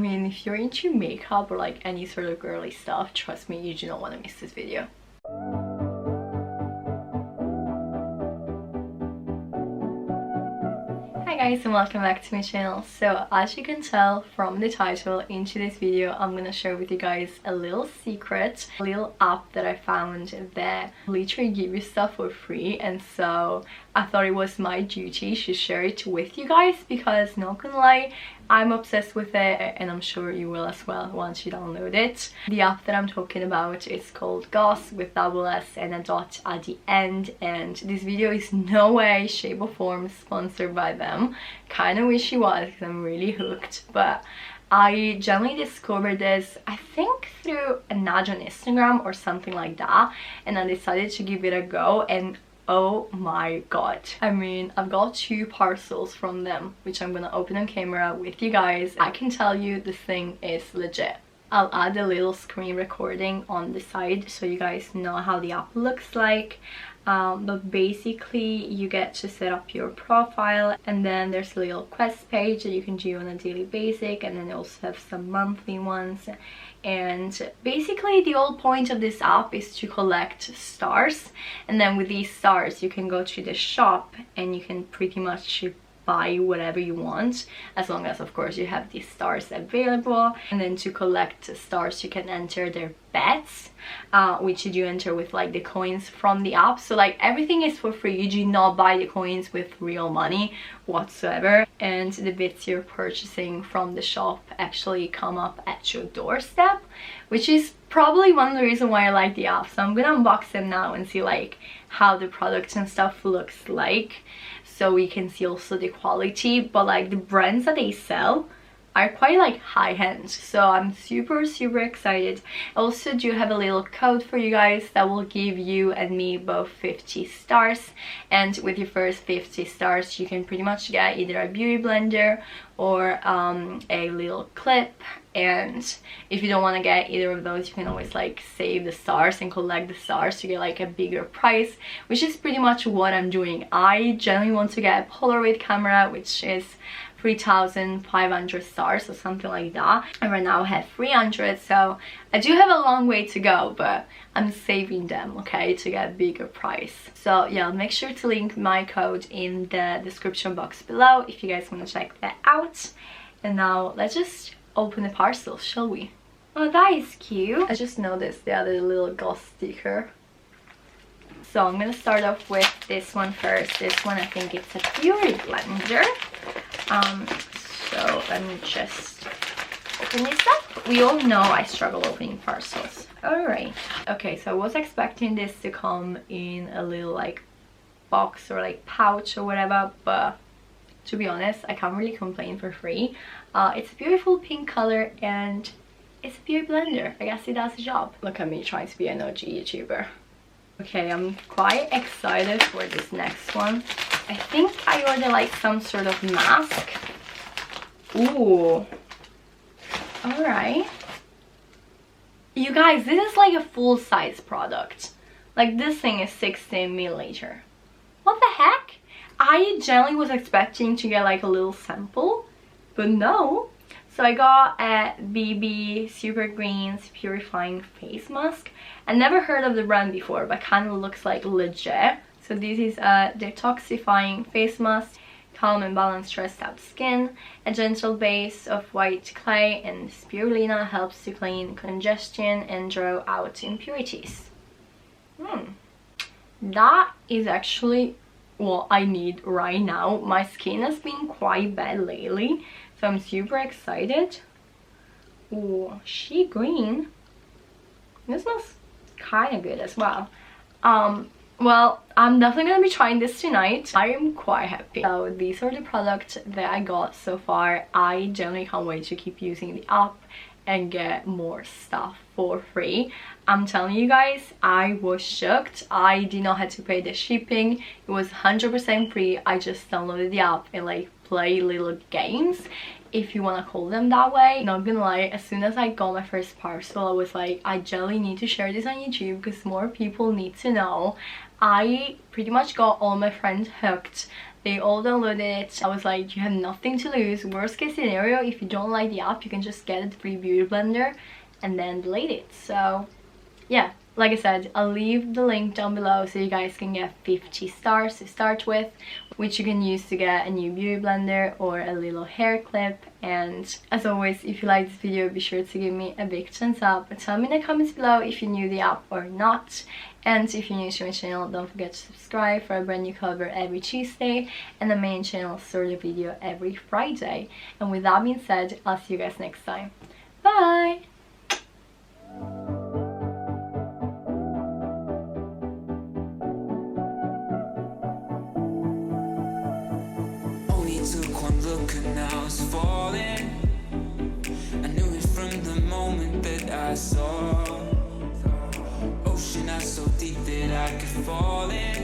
mean, if you're into makeup or like any sort of girly stuff, trust me, you do not want to miss this video. Hi guys, and welcome back to my channel. So as you can tell from the title, into this video I'm gonna share with you guys a little secret, a little app that I found that literally give you stuff for free, and so I thought it was my duty to share it with you guys because, not gonna lie, I'm obsessed with it, and I'm sure you will as well once you download it. The app that I'm talking about is called Goss, with double S and a dot at the end, and this video is no way, shape or form sponsored by them. Kind of wish it was because I'm really hooked, but I generally discovered this, I think, through an ad on Instagram or something like that, and I decided to give it a go, and oh my god, I mean, I've got 2 parcels from them which I'm gonna open on camera with you guys. I can tell you this thing is legit. I'll add a little screen recording on the side so you guys know how the app looks like. But basically you get to set up your profile, and then there's a little quest page that you can do on a daily basis, and then they also have some monthly ones. And basically the whole point of this app is to collect stars, and then with these stars you can go to the shop and you can pretty much buy whatever you want, as long as of course you have these stars available. And then to collect stars you can enter their bets, which you do enter with like the coins from the app. So like everything is for free, you do not buy the coins with real money whatsoever, and the bits you're purchasing from the shop actually come up at your doorstep, which is probably one of the reasons why I like the app. So I'm gonna unbox them now and see like how the products and stuff looks like, so we can see also the quality. But like the brands that they sell are quite like high-end, so I'm super excited. I also do have a little code for you guys that will give you and me both 50 stars, and with your first 50 stars you can pretty much get either a beauty blender or a little clip. And if you don't want to get either of those, you can always like save the stars and collect the stars to get like a bigger price, which is pretty much what I'm doing. I generally want to get a Polaroid camera, which is 3,500 stars or something like that, and right now I have 300, so I do have a long way to go, but I'm saving them, okay, to get a bigger price. So yeah, I'll make sure to link my code in the description box below if you guys want to check that out. And now let's just open the parcel, shall we? Oh, that is cute. I just noticed the other little Goss sticker. So I'm gonna start off with this one first. This one, I think it's a beauty blender. So let me just open this up. We all know I struggle opening parcels. Alright. Okay, so I was expecting this to come in a little like box or like pouch or whatever, but to be honest, I can't really complain for free. It's a beautiful pink color and it's a beauty blender. I guess it does the job. Look at me trying to be an OG YouTuber. Okay, I'm quite excited for this next one. I think I ordered like some sort of mask. Ooh. Alright. You guys, this is like a full-size product. Like this thing is 16 milliliter. What the heck? I generally was expecting to get like a little sample, but no. So I got a Byee Super Greens Purifying face mask. I never heard of the brand before, but kind of looks like legit. So this is a detoxifying face mask, calm and balanced stressed out skin. A gentle base of white clay and spirulina helps to clean congestion and draw out impurities. That is actually what I need right now. My skin has been quite bad lately, so I'm super excited. Ooh, she green. This smells kind of good as well. Well, I'm definitely gonna be trying this tonight. I am quite happy. So these are the products that I got so far. I generally can't wait to keep using the app and get more stuff for free. I'm telling you guys, I was shocked. I did not have to pay the shipping. It was 100% free. I just downloaded the app and like play little games, if you want to call them that way. Not gonna lie, as soon as I got my first parcel, I was like, I generally need to share this on YouTube because more people need to know. I pretty much got all my friends hooked. They all downloaded it. I was like, you have nothing to lose. Worst case scenario, if you don't like the app, you can just get a free beauty blender and then delete it. So yeah, like I said, I'll leave the link down below so you guys can get 50 stars to start with, which you can use to get a new beauty blender or a little hair clip. And as always, if you like this video, be sure to give me a big thumbs up and tell me in the comments below if you knew the app or not. And if you're new to my channel, don't forget to subscribe for a brand new cover every Tuesday, and the main channel sort of video every Friday. And with that being said, I'll see you guys next time. Bye! Took one look and I was falling. I knew it from the moment that I saw. Ocean out so deep that I could fall in.